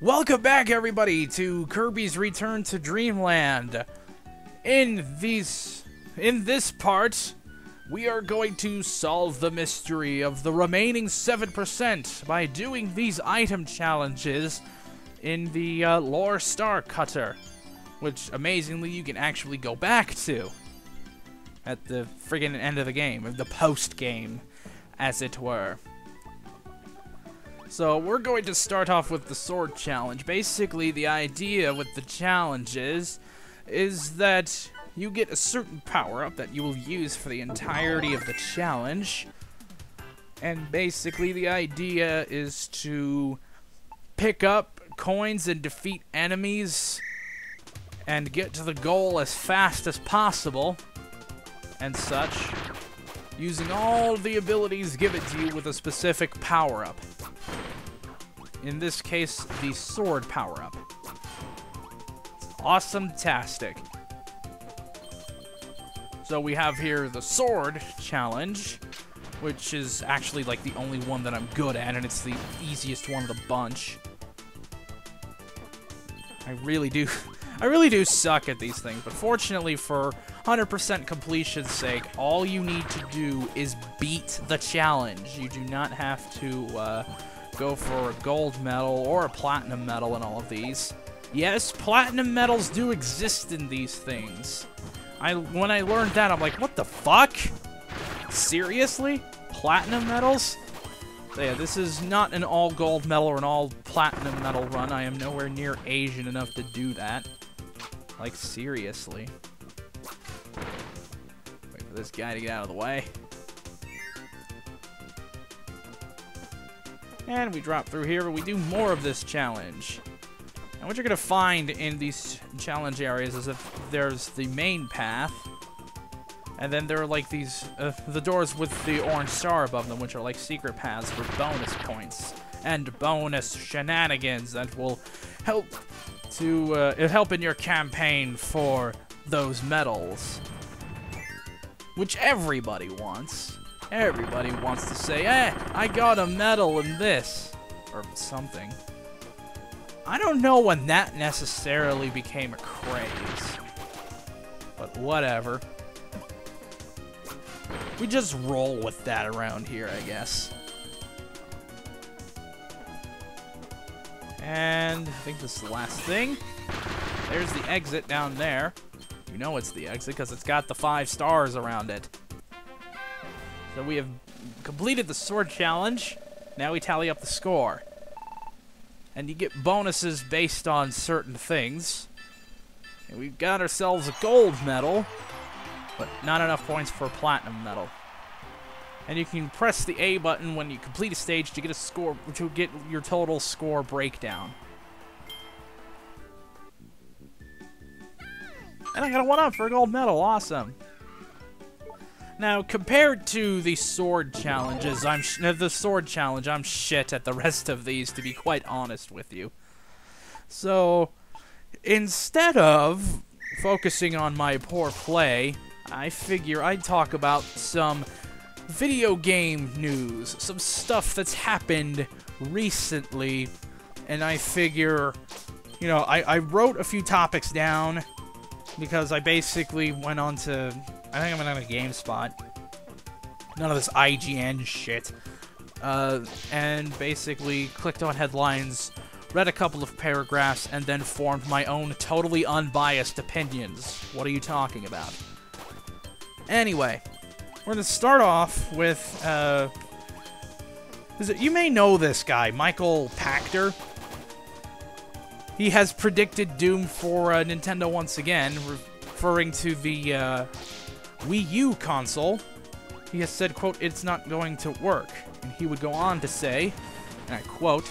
Welcome back, everybody, to Kirby's Return to Dreamland. In this part, we are going to solve the mystery of the remaining 7% by doing these item challenges in the Lore Star Cutter, which, amazingly, you can actually go back to at the friggin' end of the game, the post-game, as it were. So, we're going to start off with the sword challenge. Basically, the idea with the challenges is that you get a certain power-up that you will use for the entirety of the challenge. And basically, the idea is to pick up coins and defeat enemies and get to the goal as fast as possible and such, using all the abilities given to you with a specific power-up. In this case, the sword power-up. Awesome-tastic. So we have here the sword challenge, which is actually like the only one that I'm good at, and it's the easiest one of the bunch. I really do suck at these things, but fortunately for 100% completion's sake, all you need to do is beat the challenge. You do not have to go for a gold medal or a platinum medal in all of these. Yes, platinum medals do exist in these things. When I learned that, I'm like, what the fuck? Seriously? Platinum medals? So yeah, this is not an all-gold medal or an all-platinum medal run. I am nowhere near Asian enough to do that. Like, seriously. Wait for this guy to get out of the way. And we drop through here, but we do more of this challenge. And what you're going to find in these challenge areas is that there's the main path, and then there are like these, the doors with the orange star above them, which are like secret paths for bonus points and bonus shenanigans that will help to help in your campaign for those medals, which everybody wants. Everybody wants to say, I got a medal in this, or something. I don't know when that necessarily became a craze, but whatever. We just roll with that around here, I guess. And I think this is the last thing. There's the exit down there. You know it's the exit because it's got the 5 stars around it. So we have completed the sword challenge. Now we tally up the score. And you get bonuses based on certain things. And we've got ourselves a gold medal, but not enough points for a platinum medal. And you can press the A button when you complete a stage to get a score, to get your total score breakdown. And I got a 1-up for a gold medal. Awesome. Now, compared to the sword challenges, I'm shit at the rest of these, to be quite honest with you. So, instead of focusing on my poor play, I figure I'd talk about some video game news, some stuff that's happened recently, and I figure, you know, I wrote a few topics down because I basically went on to, I think I went on a GameSpot. None of this IGN shit. And basically clicked on headlines, read a couple of paragraphs, and then formed my own totally unbiased opinions. What are you talking about? Anyway, we're going to start off with, you may know this guy, Michael Pachter. He has predicted doom for Nintendo once again, referring to the Wii U console. He has said, quote, "It's not going to work." And he would go on to say, and I quote,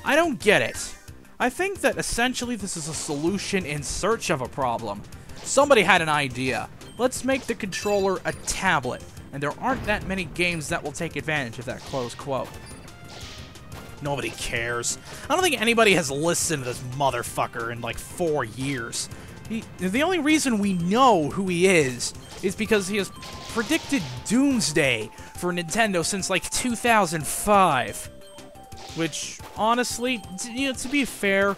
"I don't get it. I think that essentially this is a solution in search of a problem. Somebody had an idea. Let's make the controller a tablet. And there aren't that many games that will take advantage of that," close quote. Nobody cares. I don't think anybody has listened to this motherfucker in like 4 years. The only reason we know who he is because he has predicted doomsday for Nintendo since like 2005. Which, honestly, to be fair,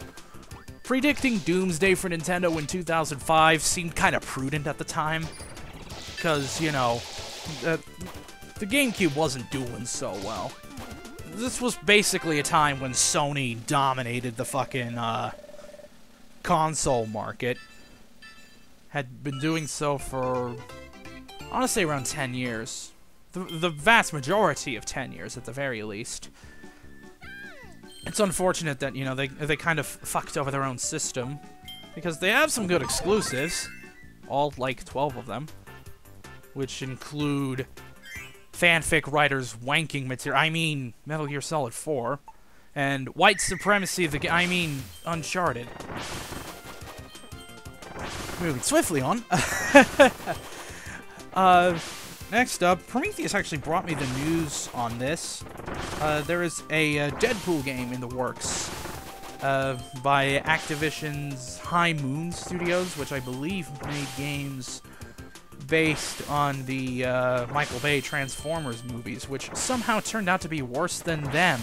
predicting Doomsday for Nintendo in 2005 seemed kind of prudent at the time. Because, the GameCube wasn't doing so well. This was basically a time when Sony dominated the fucking, console market. Had been doing so for, honestly, around 10 years. The vast majority of 10 years, at the very least. It's unfortunate that, they kind of fucked over their own system. Because they have some good exclusives. All, like, 12 of them. Which include fanfic writers' wanking material. I mean, Metal Gear Solid 4. And white supremacy, Uncharted. Moving swiftly on. Next up, Prometheus actually brought me the news on this. There is a Deadpool game in the works by Activision's High Moon Studios, which I believe made games based on the Michael Bay Transformers movies, which somehow turned out to be worse than them.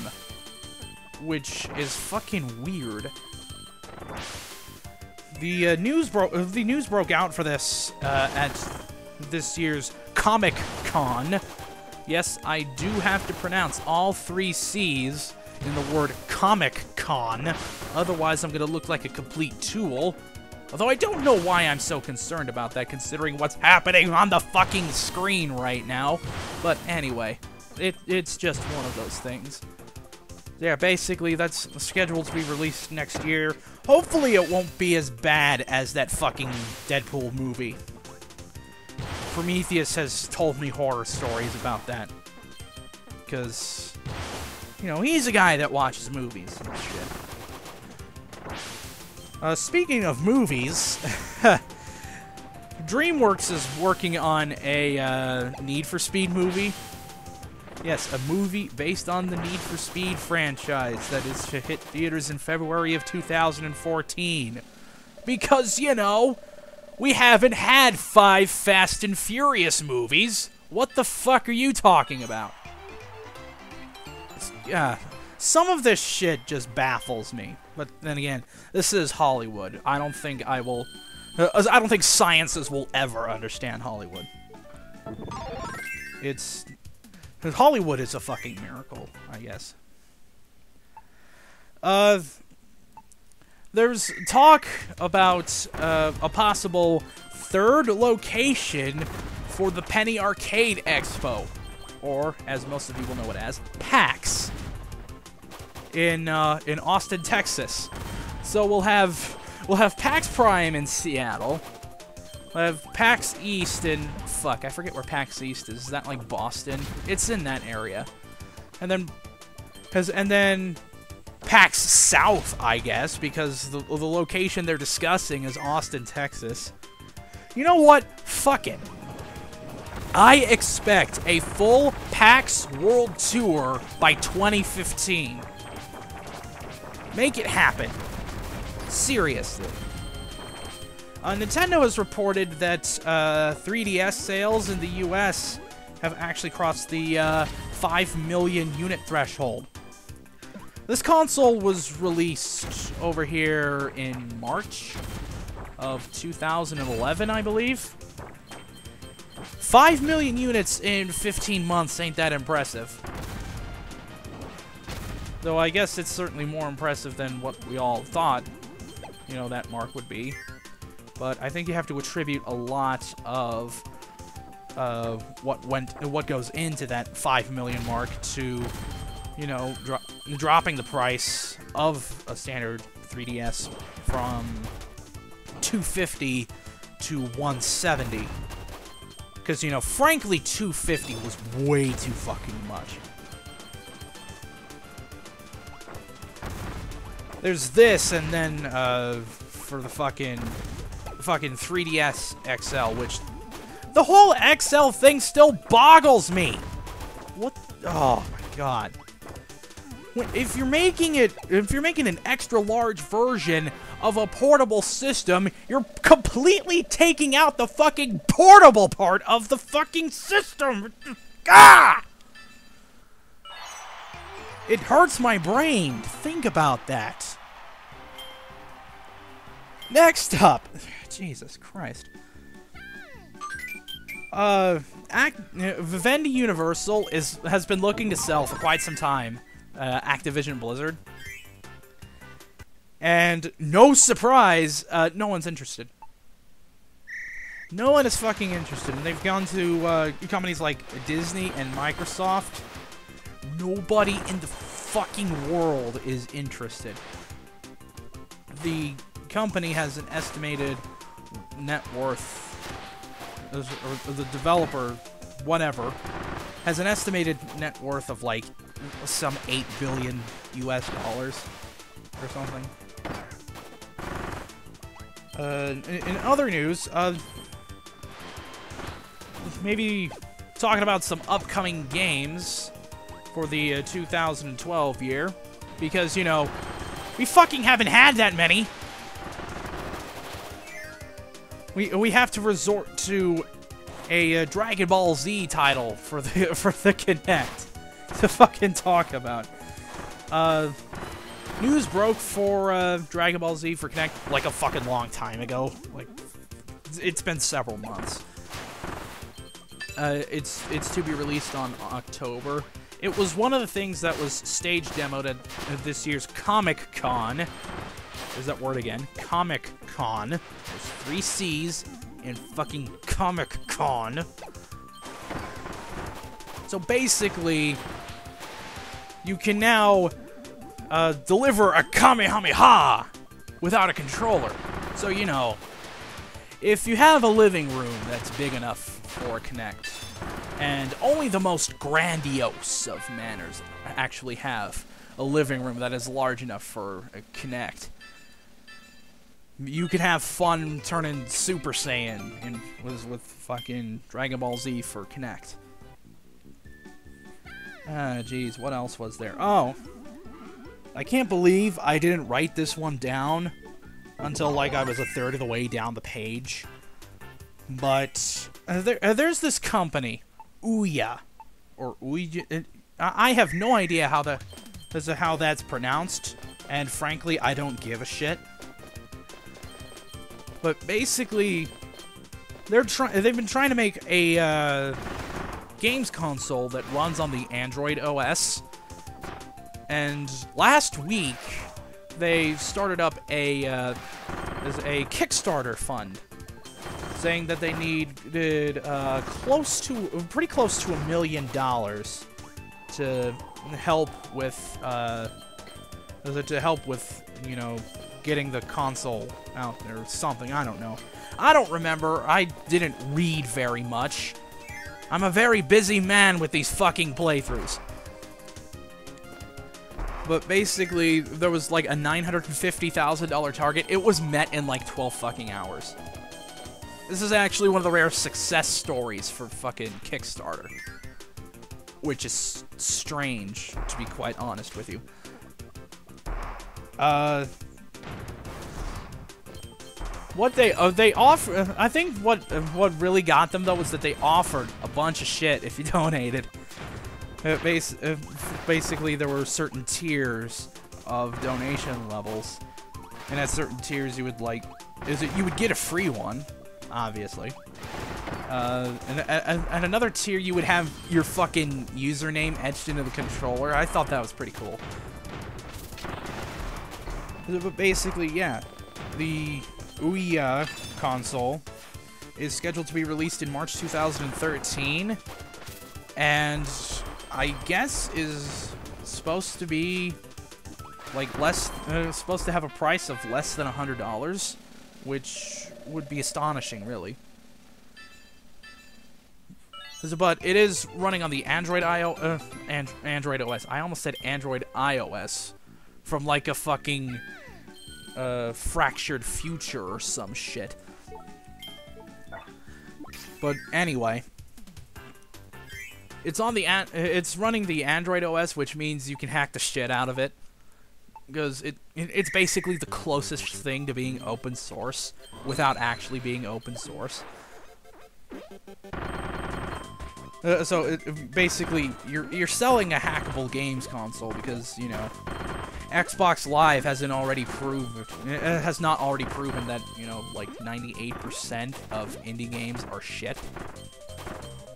Which is fucking weird. The news broke out for this at this year's Comic-Con. Yes, I do have to pronounce all 3 C's in the word Comic-Con. Otherwise, I'm gonna look like a complete tool. Although I don't know why I'm so concerned about that, considering what's happening on the fucking screen right now. But anyway, it's just one of those things. Yeah, basically, that's scheduled to be released next year. Hopefully it won't be as bad as that fucking Deadpool movie. Prometheus has told me horror stories about that. Because, he's a guy that watches movies and shit. Speaking of movies, DreamWorks is working on a Need for Speed movie. Yes, a movie based on the Need for Speed franchise that is to hit theaters in February of 2014. Because, we haven't had 5 Fast and Furious movies. What the fuck are you talking about? Some of this shit just baffles me. But then again, this is Hollywood. I don't think sciences will ever understand Hollywood. Hollywood is a fucking miracle, I guess. There's talk about a possible 3rd location for the Penny Arcade Expo, or as most of people know it as, PAX, in Austin, Texas. So we'll have PAX Prime in Seattle. We'll have PAX East in... Fuck, I forget where PAX East is. Is that, like, Boston? It's in that area. And then PAX South, I guess, because the location they're discussing is Austin, Texas. You know what? Fuck it. I expect a full PAX World Tour by 2015. Make it happen. Seriously. Nintendo has reported that 3DS sales in the US have actually crossed the 5 million unit threshold. This console was released over here in March of 2011, I believe. 5 million units in 15 months ain't that impressive. Though I guess it's certainly more impressive than what we all thought, that mark would be. But I think you have to attribute a lot of what goes into that 5 million mark to, dropping the price of a standard 3DS from $250 to $170. Because, frankly, $250 was way too fucking much. There's this, and then for the fucking 3DS XL, which the whole XL thing still boggles me. What? Oh my god. If you're making an extra large version of a portable system, you're completely taking out the fucking portable part of the fucking system. Ah! It hurts my brain. Think about that. Next up. Jesus Christ. Vivendi Universal has been looking to sell for quite some time. Activision Blizzard. And no surprise, no one's interested. No one is fucking interested. And they've gone to companies like Disney and Microsoft. Nobody in the fucking world is interested. The company has an estimated net worth, or the developer, whatever, has an estimated net worth of like some $8 billion US or something. In other news, maybe talking about some upcoming games for the 2012 year, because, you know, we fucking haven't had that many. We have to resort to a Dragon Ball Z title for the Kinect to fucking talk about. News broke for Dragon Ball Z for Kinect like a fucking long time ago. Like, it's been several months. It's to be released on October. It was one of the things that was stage demoed at this year's Comic-Con. There's that word again. Comic-Con. There's 3 C's in fucking Comic-Con. So basically, you can now deliver a Kamehameha without a controller. So, you know, if you have a living room that's big enough for a Kinect, and only the most grandiose of manners actually have a living room that is large enough for a Kinect, you could have fun turning Super Saiyan with fucking Dragon Ball Z for Kinect. Jeez, what else was there? Oh, I can't believe I didn't write this one down until, like, I was a third of the way down the page. But there's this company, Ouya, or Ouya. I have no idea how that's pronounced, and frankly, I don't give a shit. But basically, they've been trying to make a games console that runs on the Android OS. And last week, they started up a Kickstarter fund, saying that they needed pretty close to $1 million to help with you know, getting the console out there or something. I don't know. I don't remember. I didn't read very much. I'm a very busy man with these fucking playthroughs. But basically, there was like a $950,000 target. It was met in like 12 fucking hours. This is actually one of the rare success stories for fucking Kickstarter. Which is strange, to be quite honest with you. What they offer, I think what really got them though was that they offered a bunch of shit if you donated. Basically, there were certain tiers of donation levels, and at certain tiers you would you would get a free one, obviously. And another tier you would have your fucking username etched into the controller. I thought that was pretty cool. But basically, yeah, the Ouya console is scheduled to be released in March 2013, and I guess is supposed to be like supposed to have a price of less than $100, which would be astonishing, really. But it is running on the Android Android OS. I almost said Android iOS, from like a fucking fractured future or some shit. But anyway, it's running the Android OS, which means you can hack the shit out of it, because it's basically the closest thing to being open source without actually being open source. Basically, you're selling a hackable games console because, you know, Xbox Live has not already proven that, you know, like 98% of indie games are shit.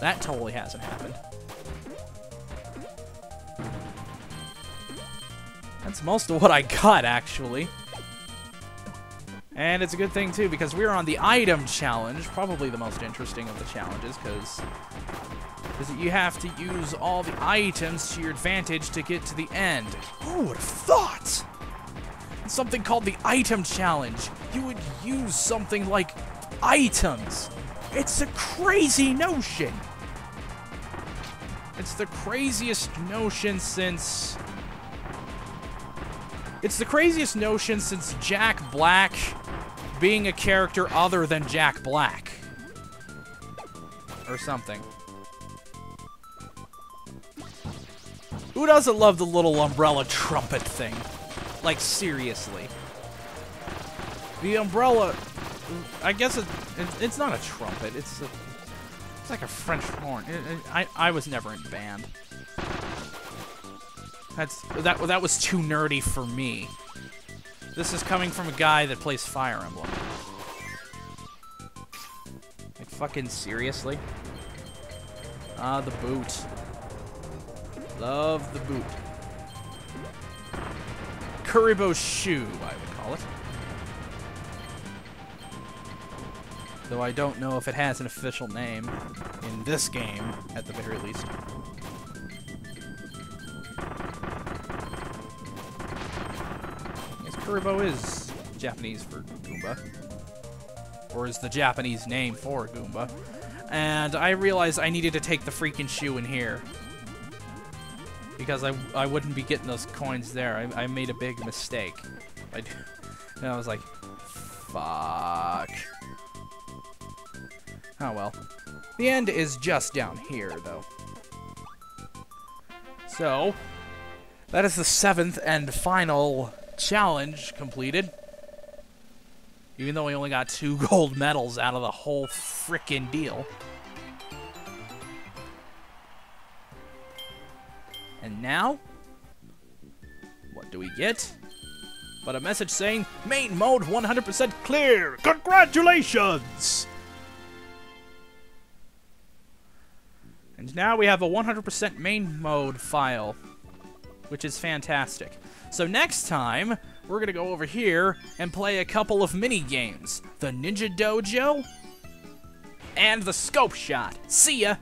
That totally hasn't happened. That's most of what I got, actually. And it's a good thing, too, because we're on the item challenge, probably the most interesting of the challenges, because you have to use all the items to your advantage to get to the end. Who would have thought? Something called the item challenge. You would use something like items. It's a crazy notion. It's the craziest notion since... It's the craziest notion since Jack Black being a character other than Jack Black. Or something. Who doesn't love the little umbrella trumpet thing? Like, seriously. The umbrella... I guess it's not a trumpet. It's like a French horn. I was never in band. That was too nerdy for me. This is coming from a guy that plays Fire Emblem. Like, fucking seriously? Ah, the boot. Love the boot. Kuribo shoe, I would call it. Though I don't know if it has an official name in this game, at the very least. Kuribo is Japanese for Goomba. Or is the Japanese name for Goomba. And I realized I needed to take the freaking shoe in here. Because I wouldn't be getting those coins there. I made a big mistake. And I was like, fuck. Oh well. The end is just down here, though. So, that is the 7th and final challenge completed. Even though we only got 2 gold medals out of the whole frickin' deal. And now, what do we get? But a message saying, main mode 100% clear! Congratulations! And now we have a 100% main mode file, which is fantastic. So next time, we're going to go over here and play a couple of mini-games. The Ninja Dojo and the Scope Shot. See ya!